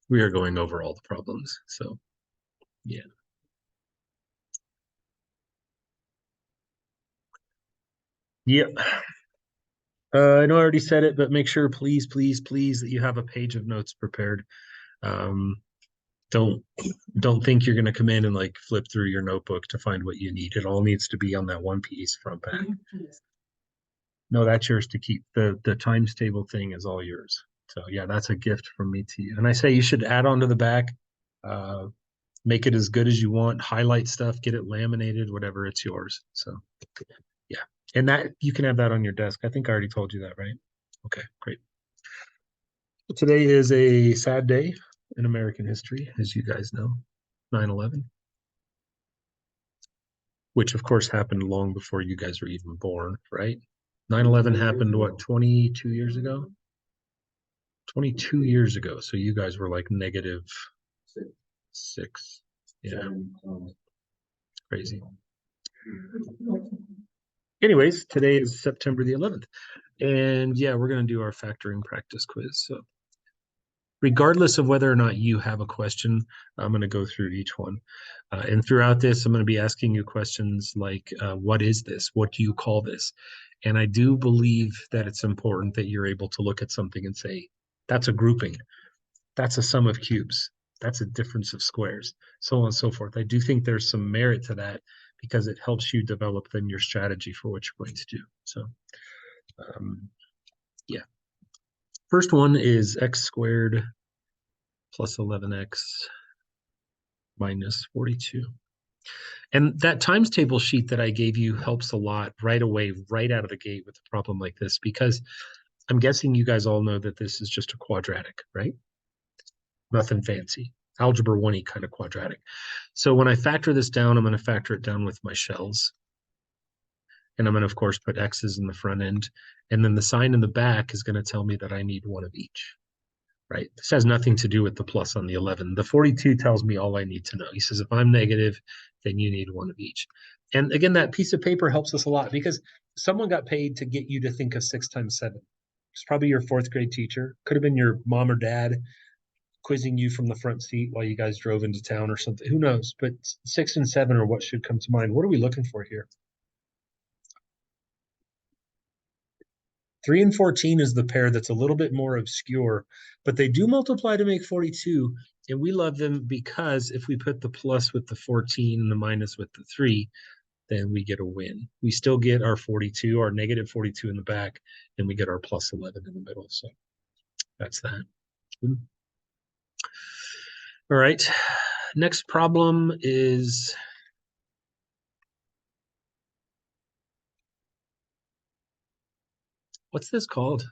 we are going over all the problems. So yeah. Yep. I know I already said it, but make sure, please, please, please, that you have a page of notes prepared. Um, don't don't think you're going to come in and like flip through your notebook to find what you need. It all needs to be on that one piece front back. No, that's yours to keep. The times table thing is all yours. So yeah, that's a gift from me to you. And I say you should add on to the back, uh, make it as good as you want, highlight stuff, get it laminated, whatever, it's yours. So yeah. And that you can have that on your desk. I think I already told you that, right? Okay, great. Today is a sad day in American history, as you guys know, 9/11, which of course happened long before you guys were even born, right? 9/11 happened, what, 22 years ago? 22 years ago. So you guys were like negative six. Yeah, crazy. Anyways, today is September the 11th. And yeah, we're going to do our factoring practice quiz. So regardless of whether or not you have a question, I'm going to go through each one. And throughout this, I'm going to be asking you questions like, what is this? What do you call this? And I do believe that it's important that you're able to look at something and say, that's a grouping. That's a sum of cubes. That's a difference of squares, so on and so forth. I do think there's some merit to that because it helps you develop then your strategy for what you're going to do. So, yeah. First one is x squared plus 11x minus 42. And that times table sheet that I gave you helps a lot right away, right out of the gate with a problem like this, because I'm guessing you guys all know that this is just a quadratic, right? Nothing fancy. Algebra 1-y kind of quadratic. So when I factor this down, I'm going to factor it down with my shells. And I'm going to, of course, put x's in the front end. And then the sign in the back is going to tell me that I need one of each. Right? This has nothing to do with the plus on the 11. The 42 tells me all I need to know. He says, if I'm negative, then you need one of each. And again, that piece of paper helps us a lot because someone got paid to get you to think of 6 times 7. It's probably your 4th grade teacher. Could have been your mom or dad quizzing you from the front seat while you guys drove into town or something. Who knows? But 6 and 7 are what should come to mind. What are we looking for here? 3 and 14 is the pair that's a little bit more obscure, but they do multiply to make 42. And we love them because if we put the plus with the 14 and the minus with the 3, then we get a win. We still get our 42, our negative 42 in the back, and we get our plus 11 in the middle. So that's that. All right. Next problem is what's this called?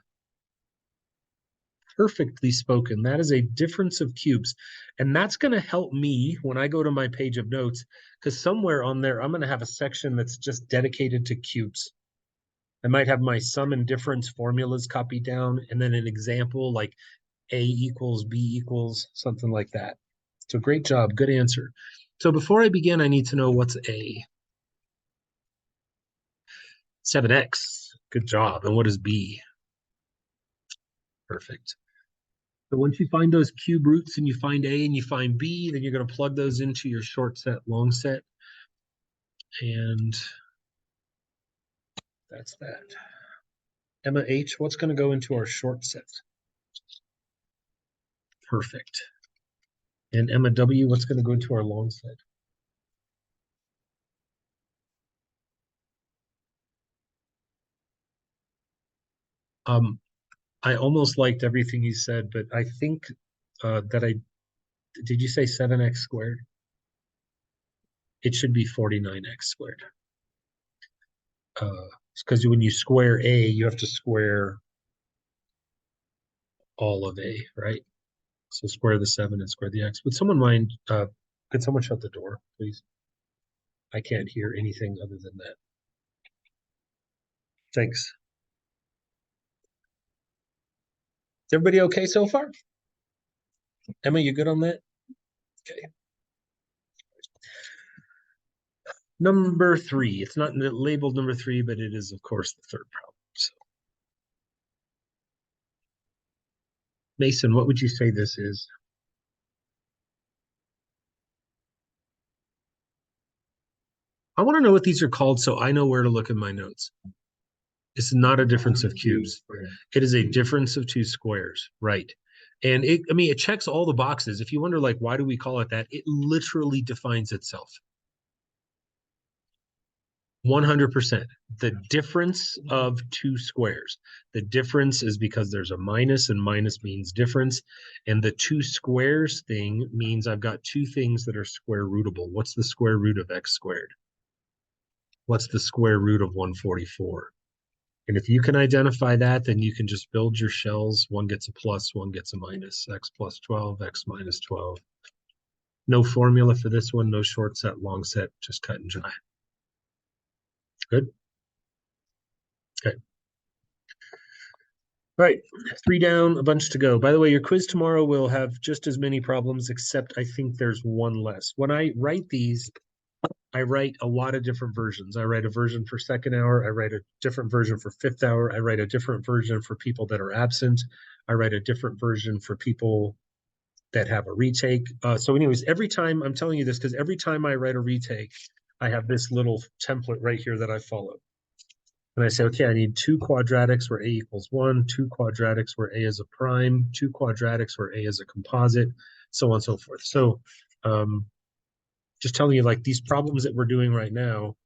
Perfectly spoken. That is a difference of cubes. And that's going to help me when I go to my page of notes, because somewhere on there, I'm going to have a section that's just dedicated to cubes. I might have my sum and difference formulas copied down, and then an example like A equals B equals, something like that. So great job. Good answer. So before I begin, I need to know what's A. 7x. Good job. And what is B? Perfect. So once you find those cube roots and you find A and you find B, then you're going to plug those into your short set, long set. And that's that. Emma H, what's going to go into our short set? Perfect. And Emma W, what's going to go into our long set? I almost liked everything you said, but I think that did you say 7x squared? It should be 49x squared. Because when you square A, you have to square all of A, right? So square the 7 and square the x. Would someone mind, could someone shut the door, please? I can't hear anything other than that. Thanks. Is everybody okay so far? Emma, you good on that? Okay. Number 3. It's not labeled number 3, but it is, of course, the third problem. So Mason, what would you say this is? I want to know what these are called so I know where to look in my notes. It's not a difference of cubes. It is a difference of two squares, right? And I mean, it checks all the boxes. If you wonder, like, why do we call it that? It literally defines itself. 100%. The difference of two squares. The difference is because there's a minus, and minus means difference. And the two squares thing means I've got two things that are square rootable. What's the square root of x squared? What's the square root of 144? And if you can identify that, then you can just build your shells. One gets a plus, one gets a minus. X plus 12, x minus 12. No formula for this one, no short set, long set, just cut and dry. Good. Okay. All right, 3 down, a bunch to go. By the way, your quiz tomorrow will have just as many problems, except I think there's one less. When I write these, I write a lot of different versions. I write a version for second hour. I write a different version for fifth hour. I write a different version for people that are absent. I write a different version for people that have a retake. So anyways, every time, I'm telling you this because every time I write a retake, I have this little template right here that I follow. And I say, okay, I need two quadratics where a equals 1, two quadratics where a is a prime, two quadratics where a is a composite, so on and so forth. So just telling you, like, these problems that we're doing right now,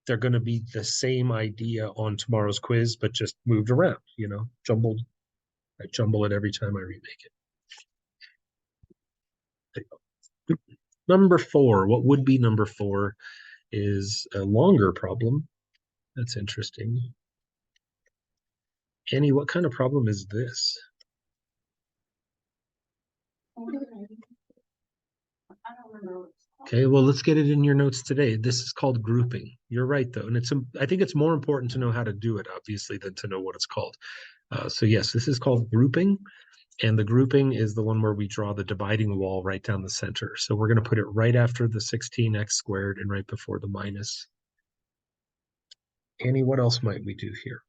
they're going to be the same idea on tomorrow's quiz, but just moved around, you know, jumbled. I jumble it every time I remake it. Number 4, what would be number 4 is a longer problem. That's interesting. Annie, what kind of problem is this? Okay, well, let's get it in your notes today. This is called grouping. You're right, though. And I think it's more important to know how to do it, obviously, than to know what it's called. So yes, this is called grouping. And the grouping is the one where we draw the dividing wall right down the center. So we're going to put it right after the 16x squared and right before the minus. Annie, what else might we do here?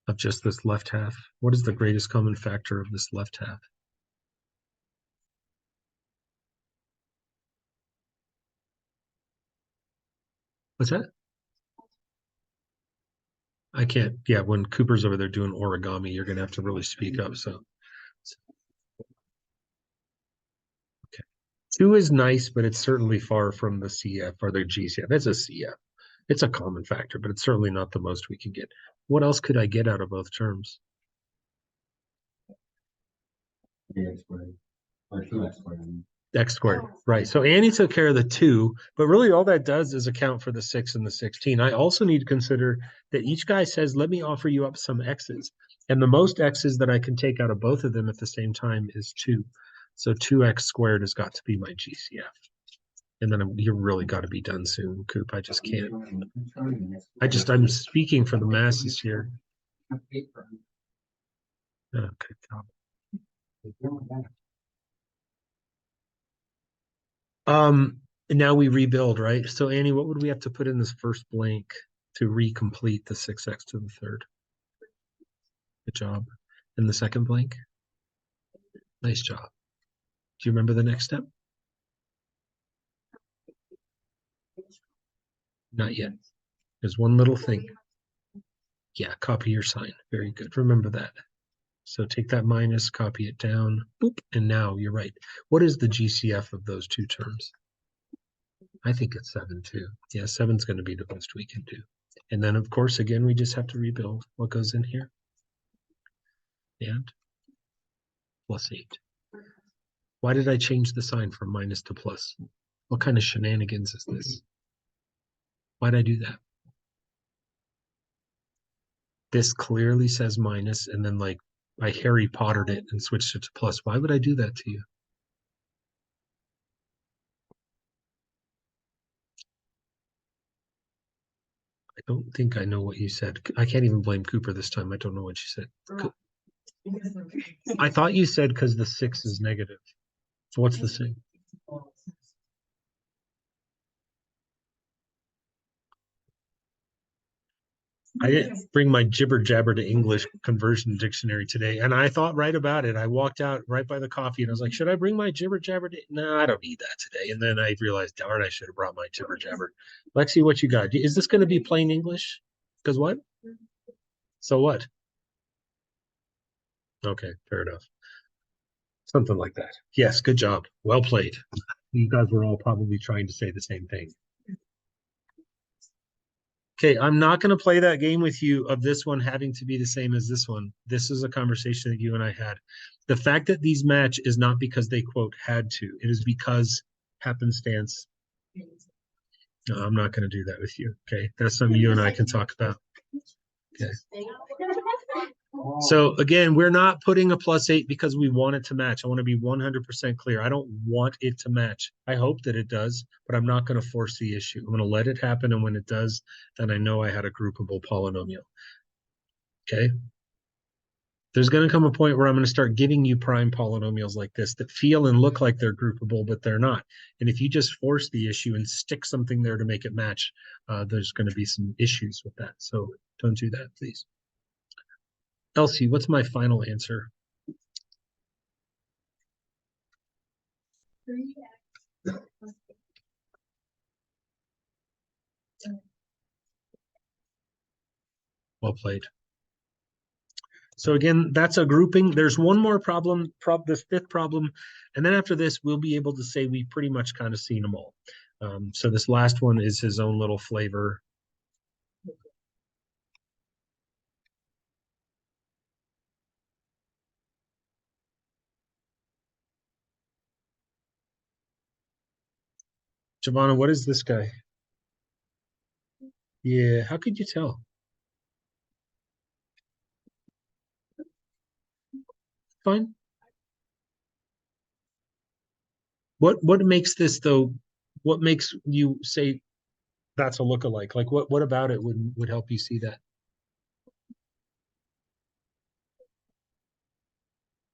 Of just this left half? What is the greatest common factor of this left half? What's that? I can't. Yeah, when Cooper's over there doing origami, you're going to have to really speak up. So, okay. 2 is nice, but it's certainly far from the CF or the GCF. It's a CF. It's a common factor, but it's certainly not the most we can get. What else could I get out of both terms? X squared, or 2x squared. X squared, right. So Annie took care of the 2, but really all that does is account for the 6 and the 16. I also need to consider that each guy says, let me offer you up some X's. And the most X's that I can take out of both of them at the same time is 2. So 2x squared has got to be my GCF. And then you're really got to be done soon, Coop. I just can't. I'm speaking for the masses here. Okay. Now we rebuild, right? So Annie, what would we have to put in this first blank to recomplete the 6x to the third? Good job. And the second blank? Nice job. Do you remember the next step? Not yet. There's one little thing. Yeah, copy your sign. Very good. Remember that. So take that minus, copy it down, boop, and now you're right. What is the GCF of those two terms? I think it's 7 too. Yeah, 7's going to be the best we can do. And then, of course, again, we just have to rebuild what goes in here. And plus 8. Why did I change the sign from minus to plus? What kind of shenanigans is this? Why'd I do that? This clearly says minus, and then like I Harry Pottered it and switched it to plus. Why would I do that to you? I don't think I know what you said. I can't even blame Cooper this time. I don't know what you said. I thought you said because the 6 is negative. So what's the same? I didn't bring my jibber jabber to English conversion dictionary today, and I thought right about it. I walked out right by the coffee and I was like, should I bring my jibber jabber? No, I don't need that today. And then I realized, darn, I should have brought my jibber jabber. Let's see what you got. Is this going to be plain English? Because what? So what? Okay, fair enough. Something like that. Yes, good job. Well played. You guys were all probably trying to say the same thing. Okay, I'm not going to play that game with you of this one having to be the same as this one. This is a conversation that you and I had. The fact that these match is not because they, quote, had to. It is because happenstance. No, I'm not going to do that with you. Okay, that's something you and I can talk about. Okay. So again, we're not putting a +8 because we want it to match. I want to be 100% clear. I don't want it to match. I hope that it does, but I'm not going to force the issue. I'm going to let it happen, and when it does, then I know I had a groupable polynomial. Okay? There's going to come a point where I'm going to start giving you prime polynomials like this that feel and look like they're groupable, but they're not. And if you just force the issue and stick something there to make it match, there's going to be some issues with that. So don't do that, please. Elsie, what's my final answer? Well played. So again, that's a grouping. There's one more problem, this fifth problem. And then after this, we'll be able to say we pretty much kind of seen them all. So this last one is his own little flavor. Giovanna, what is this guy? Yeah, how could you tell? Fine. What makes this though? What makes you say that's a lookalike? Like what about it would help you see that?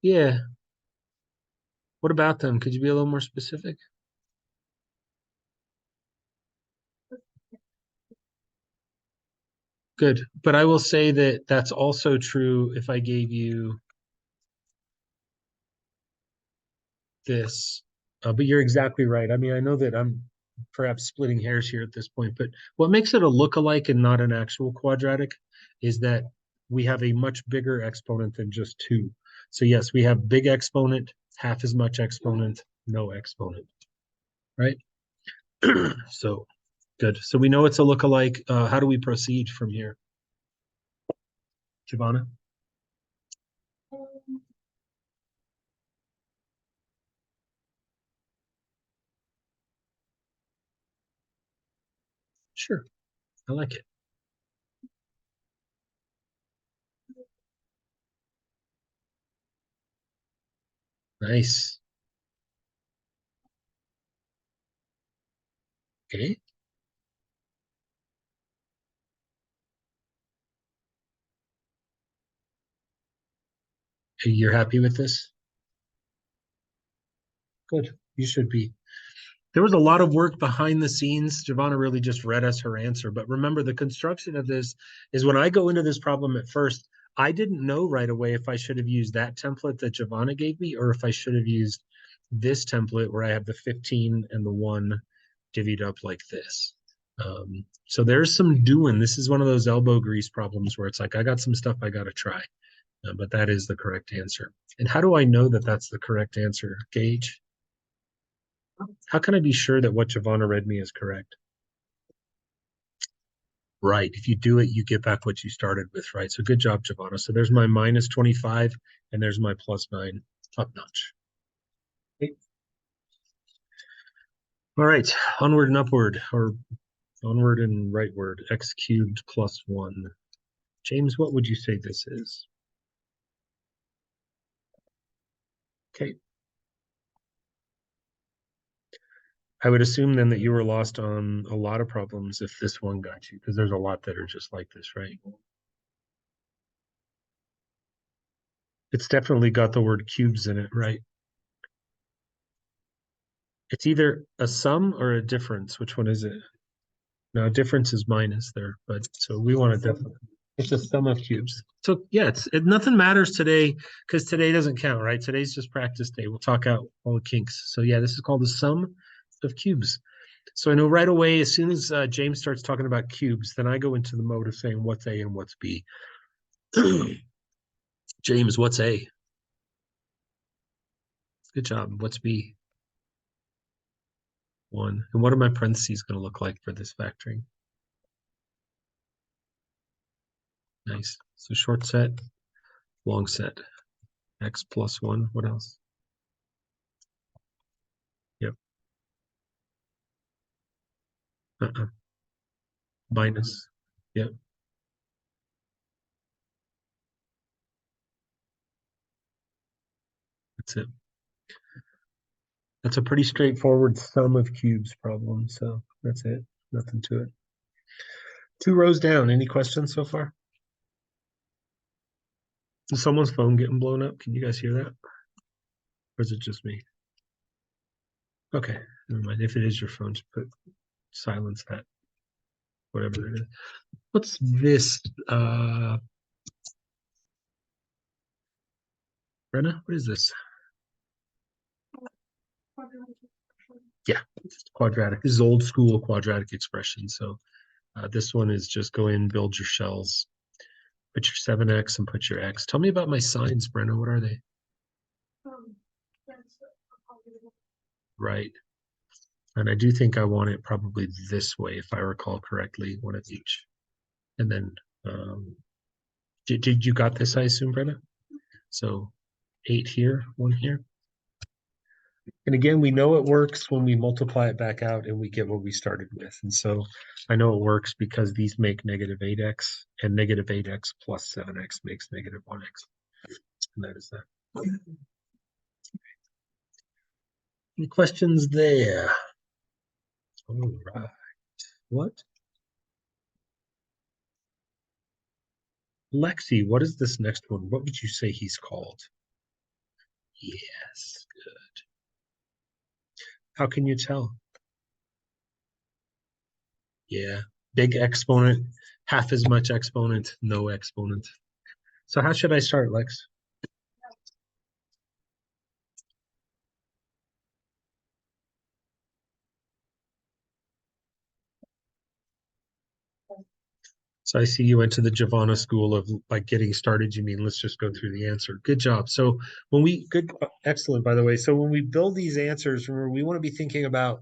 Yeah. What about them? Could you be a little more specific? Good. But I will say that that's also true if I gave you this. But you're exactly right. I mean, I know that I'm perhaps splitting hairs here at this point, but what makes it a lookalike and not an actual quadratic is that we have a much bigger exponent than just 2. So yes, we have big exponent, half as much exponent, no exponent, right? So good. So we know it's a lookalike. How do we proceed from here? Giovanna? Sure. I like it. Nice. Okay. You're happy with this? Good. You should be. There was a lot of work behind the scenes. Giovanna really just read us her answer. But remember, the construction of this is when I go into this problem at first, I didn't know right away if I should have used that template that Giovanna gave me or if I should have used this template where I have the 15 and the 1 divvied up like this. So there's some doing. This is one of those elbow grease problems where it's like, I got some stuff I got to try. But that is the correct answer. And how do I know that that's the correct answer, Gage? How can I be sure that what Giovanna read me is correct? Right. If you do it, you get back what you started with, right? So good job, Giovanna. So there's my minus 25 and there's my plus 9. Top notch. Okay. All right. Onward and upward, or onward and rightward. X cubed plus 1. James, what would you say this is? Okay. I would assume then that you were lost on a lot of problems if this one got you, because there's a lot that are just like this, right? It's definitely got the word cubes in it, right? It's either a sum or a difference. Which one is it? No, difference is minus there, but so we want to definitely. It's a sum of cubes. So yeah, nothing matters today because today doesn't count, right? Today's just practice day. We'll talk out all the kinks. So yeah, this is called the sum of cubes. So I know right away, as soon as James starts talking about cubes, then I go into the mode of saying what's A and what's B. James, what's A? Good job. What's B? 1. And what are my parentheses going to look like for this factoring? Nice. So short set, long set. X plus 1. What else? Yep. Minus. Yep. That's it. That's a pretty straightforward sum of cubes problem. So that's it. Nothing to it. 2 rows down. Any questions so far? Is someone's phone getting blown up? Can you guys hear that? Or is it just me? Okay, never mind. If it is your phone, just silence that. Whatever it is. What's this? Brenna, what is this? Yeah, it's quadratic. This is old school quadratic expression. So this one is just go in, build your shells, put your 7x and put your x. Tell me about my signs, Brenna. What are they? Right. And I do think I want it probably this way, if I recall correctly, one of each. And then, did you got this, I assume, Brenna? So 8 here, 1 here. And again, we know it works when we multiply it back out and we get what we started with. And so I know it works because these make negative 8x and negative 8x plus 7x makes negative 1x. And that is that. Any questions there? All right. What? Lexi, what is this next one? What would you say he's called? Yes, good. How can you tell? Yeah, big exponent, half as much exponent, no exponent. So how should I start, Lex? So I see you went to the Giovanna school of like getting started. You mean let's just go through the answer. Good job. So when we good, excellent, by the way. So when we build these answers, remember we want to be thinking about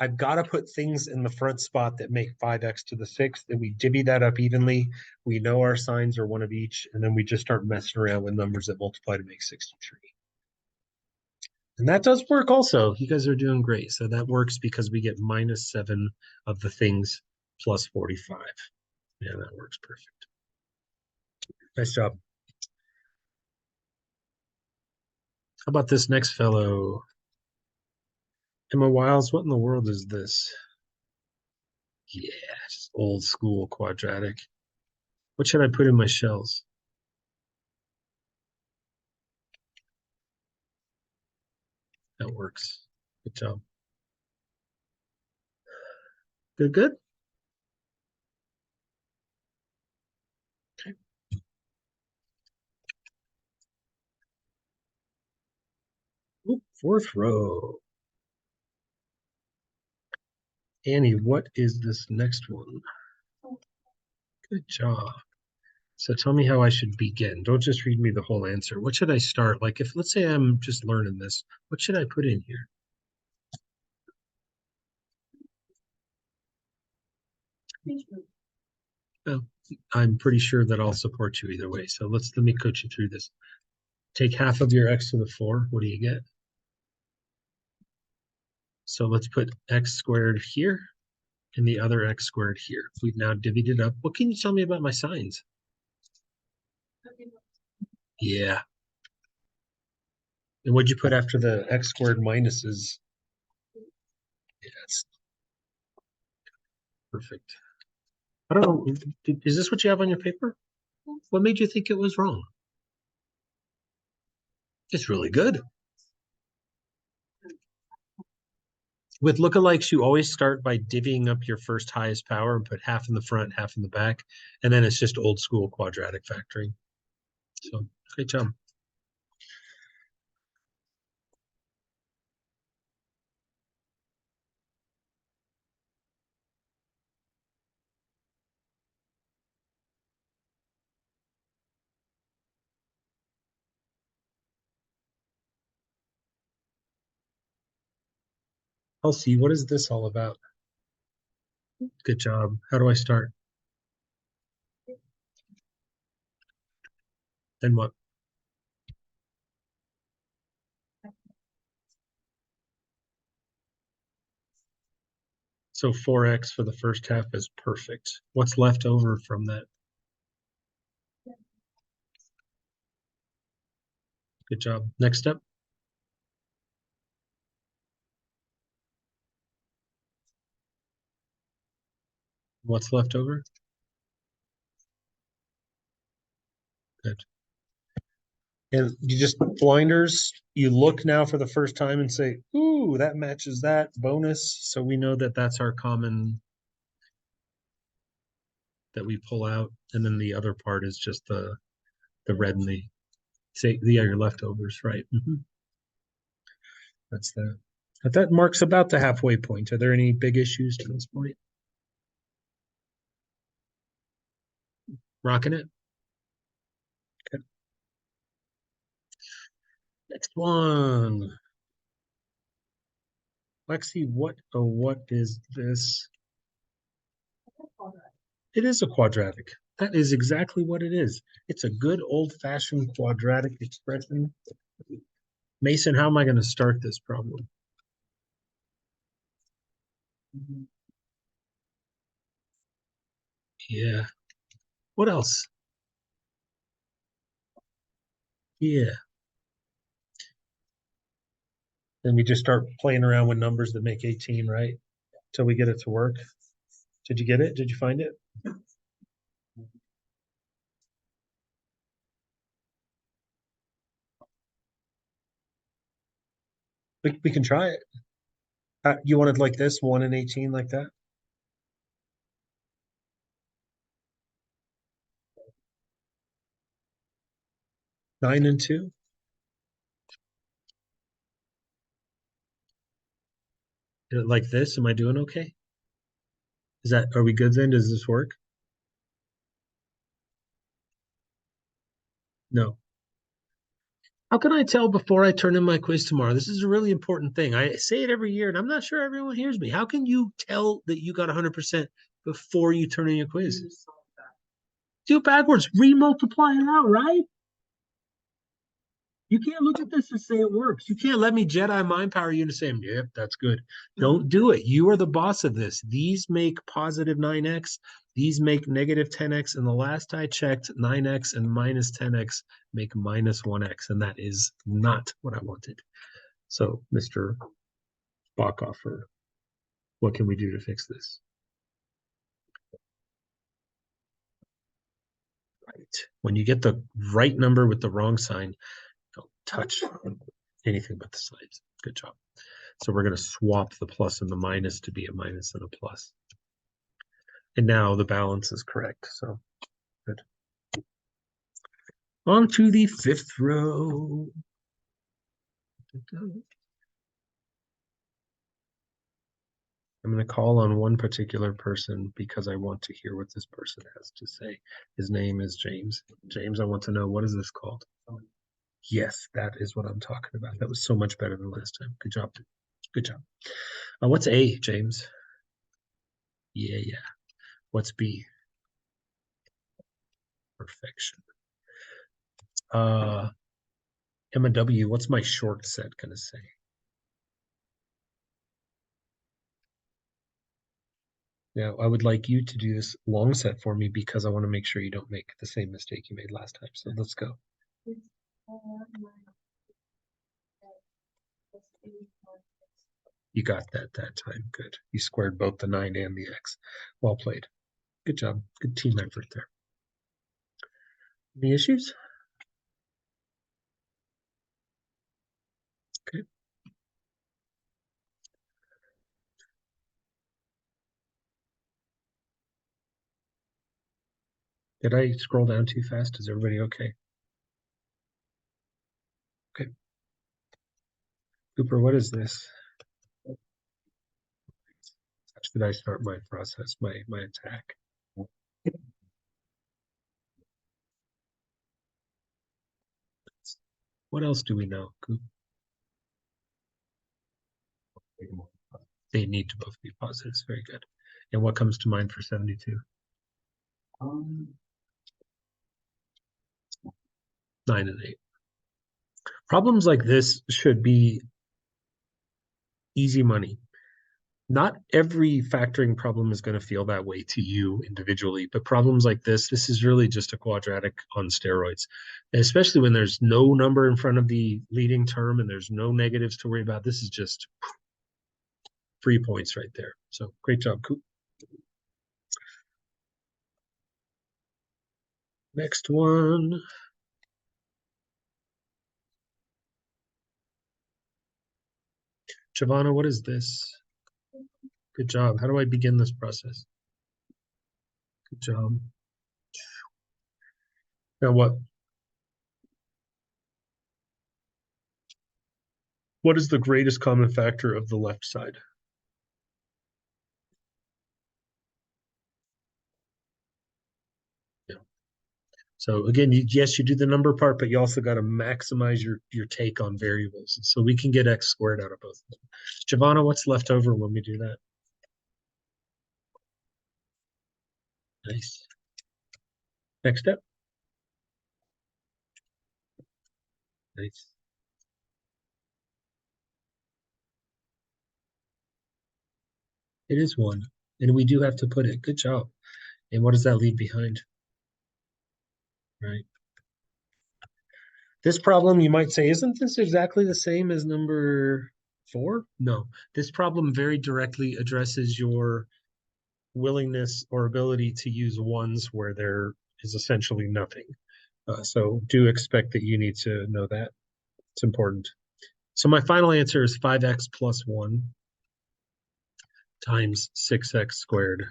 I've got to put things in the front spot that make 5x to the 6th, and we divvy that up evenly. We know our signs are one of each, and then we just start messing around with numbers that multiply to make 63. And that does work also. You guys are doing great. So that works because we get minus 7 of the things plus 45. Yeah, that works perfect. Nice job. How about this next fellow? Emma Wiles, what in the world is this? Yeah, just old school quadratic. What should I put in my shells? That works. Good job. Good, good. Okay. Oop, 4th row. Annie, what is this next one? Good job. So tell me how I should begin. Don't just read me the whole answer. What should I start? Like if, let's say I'm just learning this, what should I put in here? Well, I'm pretty sure that I'll support you either way. So let me coach you through this. Take half of your x to the 4. What do you get? So let's put x squared here and the other x squared here. We've now divvied it up. What can you tell me about my signs? Yeah. And what'd you put after the x squared minuses? Yes. Perfect. I don't know. Is this what you have on your paper? What made you think it was wrong? It's really good. With lookalikes, you always start by divvying up your first highest power and put half in the front, half in the back, and then it's just old school quadratic factoring. So great job. I'll see. What is this all about? Good job. How do I start? Then what? So 4x for the first half is perfect. What's left over from that? Good job. Next step. What's left over? Good. And you just blinders, you look now for the first time and say, ooh, that matches that bonus. So we know that that's our common that we pull out. And then the other part is just the red and the say yeah, your leftovers, right? That's that. But that marks about the halfway point. Are there any big issues to this point? Rocking it. Okay. Next one. Lexi, what is this? It is a quadratic. That is exactly what it is. It's a good old-fashioned quadratic expression. Mason, how am I going to start this problem? Yeah. What else? Yeah. Then we just start playing around with numbers that make 18, right? Till we get it to work. Did you get it? Did you find it? We can try it. You wanted like this, 1 and 18 like that? 9 and 2? Like this? Am I doing okay? Are we good then? Does this work? No. How can I tell before I turn in my quiz tomorrow? This is a really important thing. I say it every year and I'm not sure everyone hears me. How can you tell that you got 100% before you turn in your quiz? Do it backwards. Remultiply it out, right? You can't look at this and say it works. You can't let me Jedi mind power you into saying, yep, that's good. Don't do it. You are the boss of this. These make positive 9x. These make negative 10x. And the last I checked, 9x and minus 10x make minus 1x. And that is not what I wanted. So, Mr. Bachhofer, what can we do to fix this? Right. When you get the right number with the wrong sign, don't touch anything but the signs. Good job. So we're going to swap the plus and the minus to be a minus and a plus. And now the balance is correct. So good. On to the fifth row. I'm going to call on one particular person because I want to hear what this person has to say. His name is James. James, I want to know, what is this called? Yes, that is what I'm talking about. That was so much better than last time. Good job. Good job. What's A, James? Yeah, yeah. What's B? Perfection. M and W, what's my short set going to say? Now, I would like you to do this long set for me because I want to make sure you don't make the same mistake you made last time. So let's go. You got that time. Good. You squared both the 9 and the x. Well played. Good job. Good team effort there. Any issues? Okay. Did I scroll down too fast? Is everybody okay? Okay. Cooper, what is this? How should I start my process, my attack? What else do we know, Coop? They need to both be positives. Very good. And what comes to mind for 72? 9 and 8. Problems like this should be easy money. Not every factoring problem is going to feel that way to you individually, but problems like this is really just a quadratic on steroids, especially when there's no number in front of the leading term and there's no negatives to worry about. This is just 3 points right there. So great job, Coop. Next one. Giovanna, what is this? Good job. How do I begin this process? Good job. Now what? What is the greatest common factor of the left side? Yeah. So again, yes, you do the number part, but you also got to maximize your take on variables. So we can get x squared out of both of them. Giovanna, what's left over when we do that? Nice. Next step. Nice. It is 1. And we do have to put it. Good job. And what does that leave behind? Right. This problem, you might say, isn't this exactly the same as number 4? No. This problem very directly addresses your willingness or ability to use ones where there is essentially nothing. So do expect that you need to know that. It's important. So my final answer is 5x plus 1 times 6x squared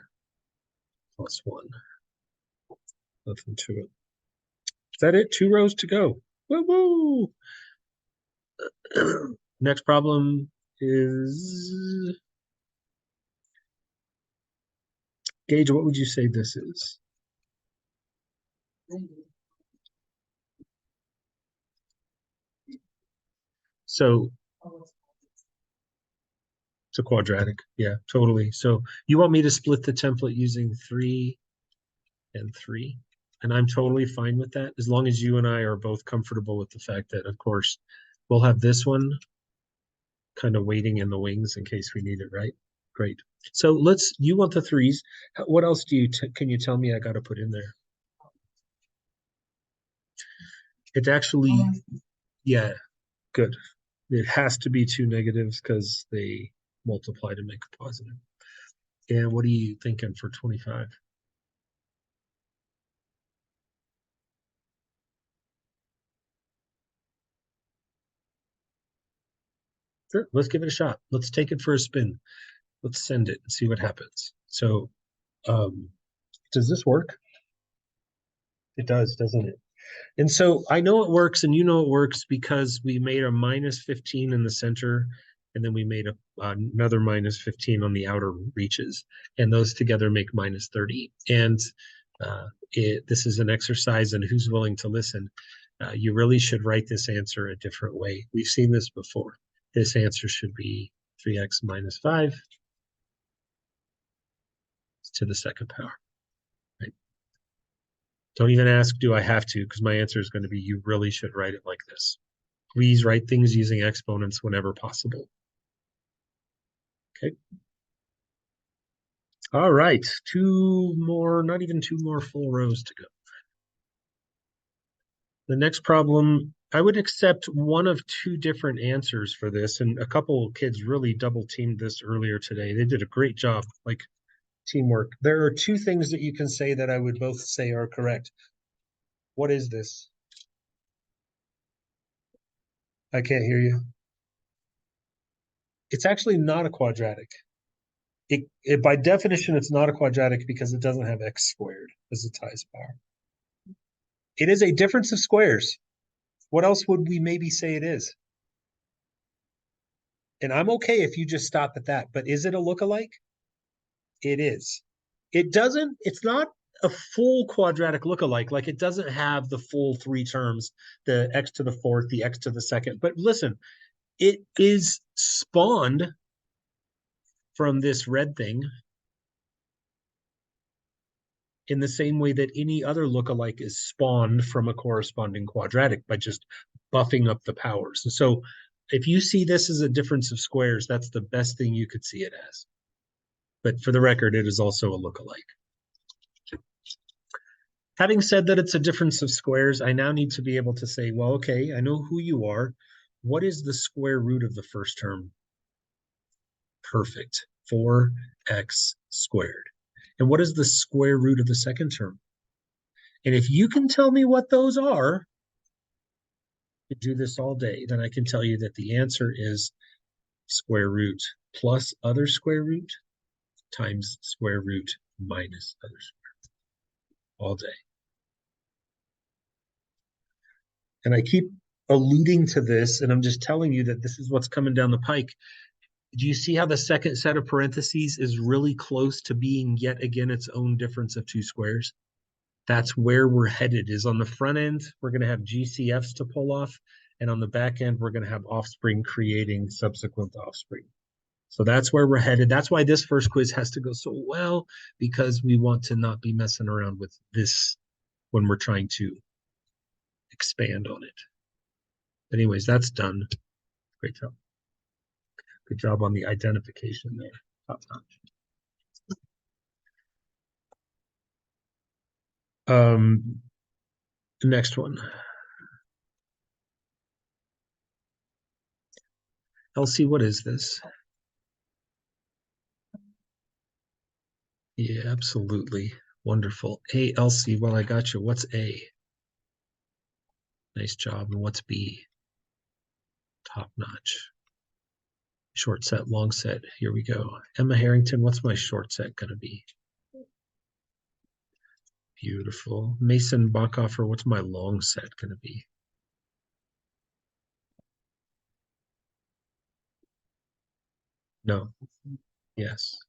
plus 1. Nothing to it. Is that it? 2 rows to go. Woo-woo! Next problem is... Gage, what would you say this is? So it's a quadratic. Yeah, totally. So you want me to split the template using 3 and 3? And I'm totally fine with that, as long as you and I are both comfortable with the fact that, of course, we'll have this one kind of waiting in the wings in case we need it, right? Great. So you want the 3s. What else can you tell me I got to put in there? It's actually, yeah, good. It has to be 2 negatives because they multiply to make a positive. And what are you thinking for 25? Sure, let's give it a shot. Let's take it for a spin. Let's send it and see what happens. So, does this work? It does, doesn't it? And so I know it works, and you know it works because we made a minus 15 in the center, and then we made another minus 15 on the outer reaches, and those together make minus 30. And this is an exercise in who's willing to listen. You really should write this answer a different way. We've seen this before. This answer should be 3x minus 5 to the second power. Right? Don't even ask, do I have to? Because my answer is going to be, you really should write it like this. Please write things using exponents whenever possible. Okay. All right. 2 more, not even 2 more full rows to go. The next problem, I would accept one of 2 different answers for this. And a couple kids really double teamed this earlier today. They did a great job, like teamwork. There are 2 things that you can say that I would both say are correct. What is this? I can't hear you. It's actually not a quadratic. By definition, it's not a quadratic because it doesn't have x squared as its highest power. It is a difference of squares. What else would we maybe say it is? And I'm okay if you just stop at that, but is it a lookalike? It is. It's not a full quadratic lookalike. Like it doesn't have the full three terms, the x to the fourth, the x to the second. But listen, it is spawned from this red thing in the same way that any other lookalike is spawned from a corresponding quadratic by just buffing up the powers. And so if you see this as a difference of squares, that's the best thing you could see it as. But for the record, it is also a lookalike. Having said that it's a difference of squares, I now need to be able to say, well, okay, I know who you are. What is the square root of the first term? Perfect. 4x squared. And what is the square root of the second term? And if you can tell me what those are, you do this all day, then I can tell you that the answer is square root plus other square root times square root minus other square root all day. And I keep alluding to this, and I'm just telling you that this is what's coming down the pike. Do you see how the second set of parentheses is really close to being yet again its own difference of two squares? That's where we're headed. Is on the front end, we're going to have GCFs to pull off, and on the back end, we're going to have offspring creating subsequent offspring. So that's where we're headed. That's why this first quiz has to go so well, because we want to not be messing around with this when we're trying to expand on it. Anyways, that's done. Great job. Good job on the identification there. Top notch. The next one. Elsie, what is this? Yeah, absolutely. Wonderful. Hey, Elsie, well, I got you. What's A? Nice job. And what's B? Top notch. Short set, long set. Here we go. Emma Harrington, what's my short set going to be? Beautiful. Mason Bachhofer, what's my long set going to be? No. Yes.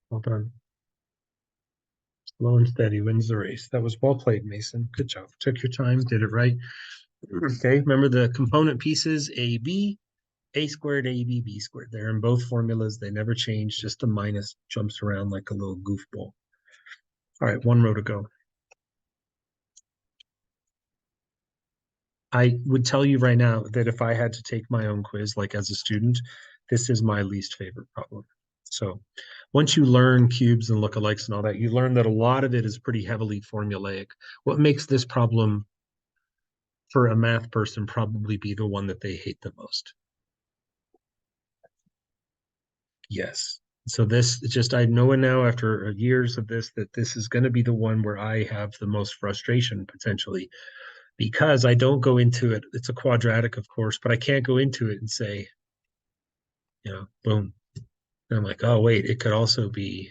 Well done. Slow and steady wins the race. That was well played, Mason. Good job. Took your time, did it right. Okay, remember the component pieces, AB, A squared, AB, B squared. They're in both formulas. They never change. Just the minus jumps around like a little goofball. All right, one row to go. I would tell you right now that if I had to take my own quiz, like as a student, this is my least favorite problem. So once you learn cubes and lookalikes and all that, you learn that a lot of it is pretty heavily formulaic. What makes this problem for a math person probably be the one that they hate the most? Yes. So this just, I know now after years of this that this is going to be the one where I have the most frustration potentially, because I don't go into it. It's a quadratic, of course, but I can't go into it and say, boom. And I'm like, oh, wait, it could also be,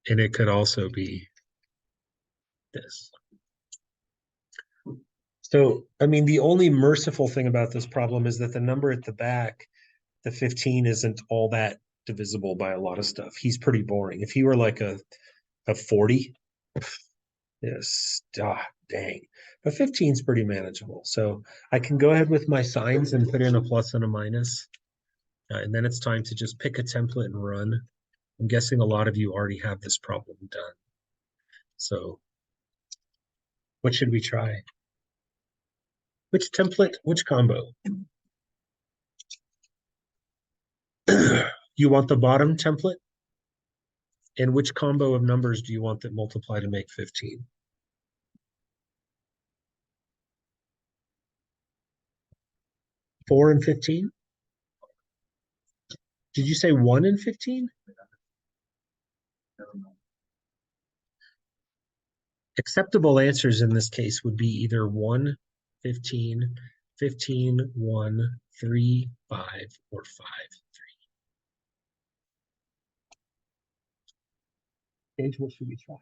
and it could also be this. So, I mean, the only merciful thing about this problem is that the number at the back, the 15, isn't all that divisible by a lot of stuff. He's pretty boring. If he were like a 40, yes, dang. But 15 is pretty manageable. So I can go ahead with my signs and put in a plus and a minus. And then it's time to just pick a template and run. I'm guessing a lot of you already have this problem done. So what should we try? Which template, which combo? You want the bottom template? And which combo of numbers do you want that multiply to make 15? 4 and 15? Did you say 1 and 15? Acceptable answers in this case would be either 1, 15, 15, 1, 3, 5, or 5, 3. Gage, what should we try?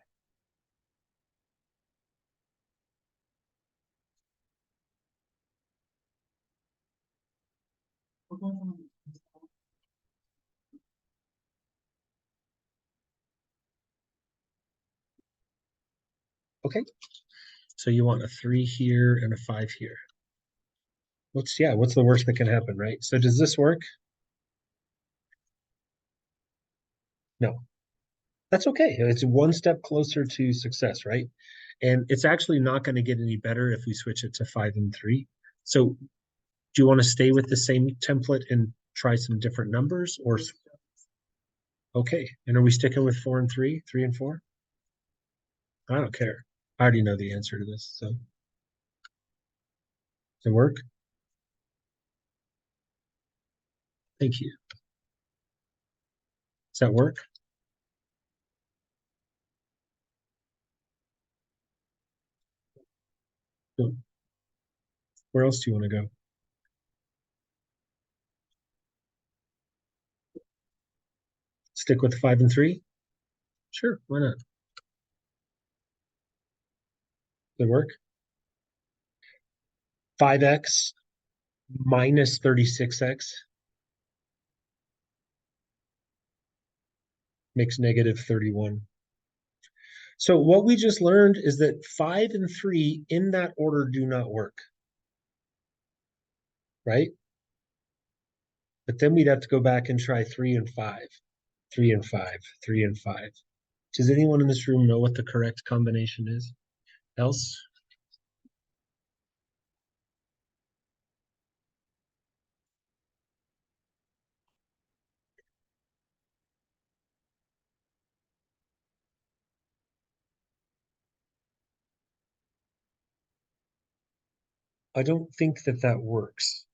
Okay, so you want a 3 here and a 5 here. What's the worst that can happen, right? So does this work? No. That's okay. It's one step closer to success, right? And it's actually not going to get any better if we switch it to 5 and 3. So do you want to stay with the same template and try some different numbers, or okay? And are we sticking with 4 and 3, 3 and 4? I don't care. I already know the answer to this. So does it work? Thank you. Does that work? So where else do you want to go? Stick with 5 and 3? Sure, why not? Does it work? 5x minus 36x makes negative 31. So what we just learned is that 5 and 3 in that order do not work, right? But then we'd have to go back and try 3 and 5, 3 and 5, 3 and 5. Does anyone in this room know what the correct combination is? Else? I don't think that that works.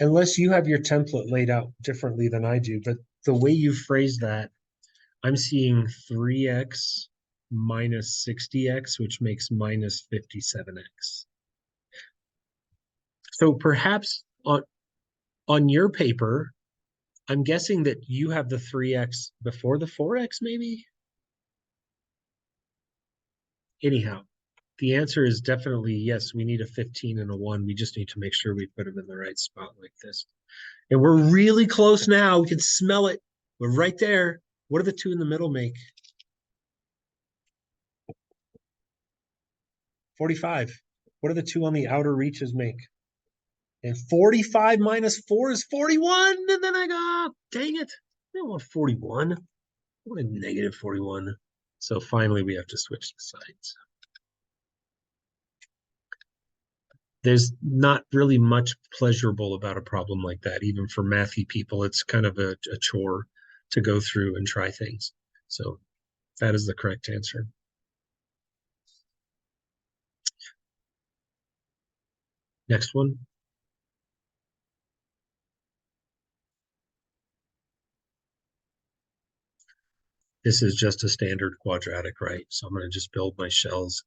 Unless you have your template laid out differently than I do, but the way you phrase that, I'm seeing 3x minus 60x, which makes minus 57x. So perhaps on your paper, I'm guessing that you have the 3x before the 4x, maybe? Anyhow, the answer is definitely yes, we need a 15 and a 1. We just need to make sure we put them in the right spot like this. And we're really close now. We can smell it. We're right there. What do the two in the middle make? 45. What do the two on the outer reaches make? And 45 minus 4 is 41. And then I go, dang it. I don't want 41. I want a negative 41. So finally, we have to switch the sides. There's not really much pleasurable about a problem like that. Even for mathy people, it's kind of a chore to go through and try things. So that is the correct answer. Next one. This is just a standard quadratic, right? So I'm going to just build my shells.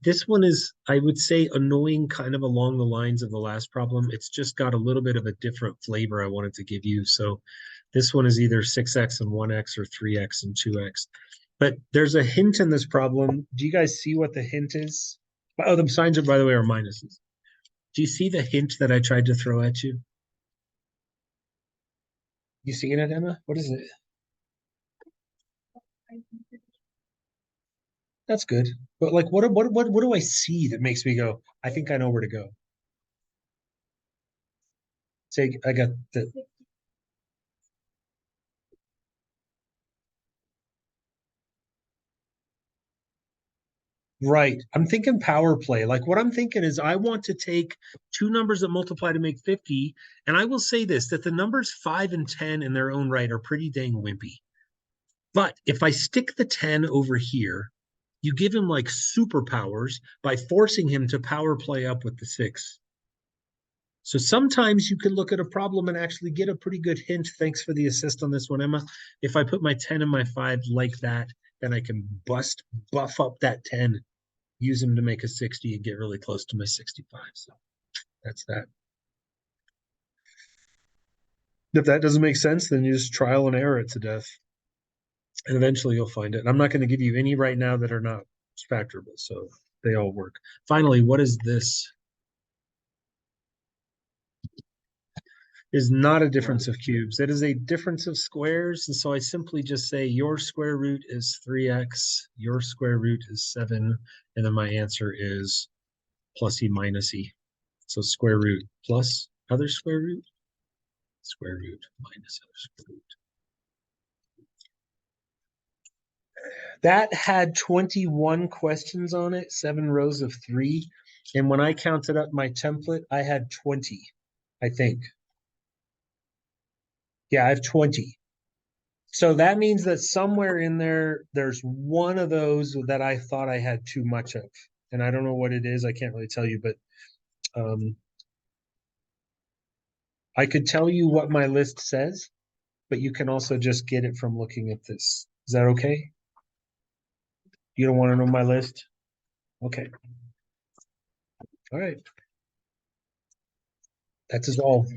This one is, I would say, annoying kind of along the lines of the last problem. It's just got a little bit of a different flavor I wanted to give you. So this one is either 6x and 1x or 3x and 2x. But there's a hint in this problem. Do you guys see what the hint is? Oh, the signs, are, by the way, are minuses. Do you see the hint that I tried to throw at you? You seeing it, Emma? What is it? That's good. But like, what do I see that makes me go, I think I know where to go? Say, I got the right. I'm thinking power play. Like what I'm thinking is I want to take two numbers that multiply to make 50. And I will say this, that the numbers 5 and 10 in their own right are pretty dang wimpy. But if I stick the 10 over here, you give him like superpowers by forcing him to power play up with the 6. So sometimes you can look at a problem and actually get a pretty good hint. Thanks for the assist on this one, Emma. If I put my 10 and my 5 like that, then I can buff up that 10, use them to make a 60 and get really close to my 65. So that's that. If that doesn't make sense, then you just trial and error it to death. And eventually you'll find it. And I'm not going to give you any right now that are not factorable. So they all work. Finally, what is this? Is not a difference of cubes. It is a difference of squares. And so I simply just say your square root is 3x, your square root is 7, and then my answer is plus e minus e. So square root plus other square root, square root minus other square root. That had 21 questions on it, 7 rows of 3. And when I counted up my template, I had 20, I think. Yeah, I have 20. So that means that somewhere in there, there's one of those that I thought I had too much of. And I don't know what it is. I can't really tell you, but I could tell you what my list says, but you can also just get it from looking at this. Is that okay? You don't want to know my list? Okay. All right. That's all.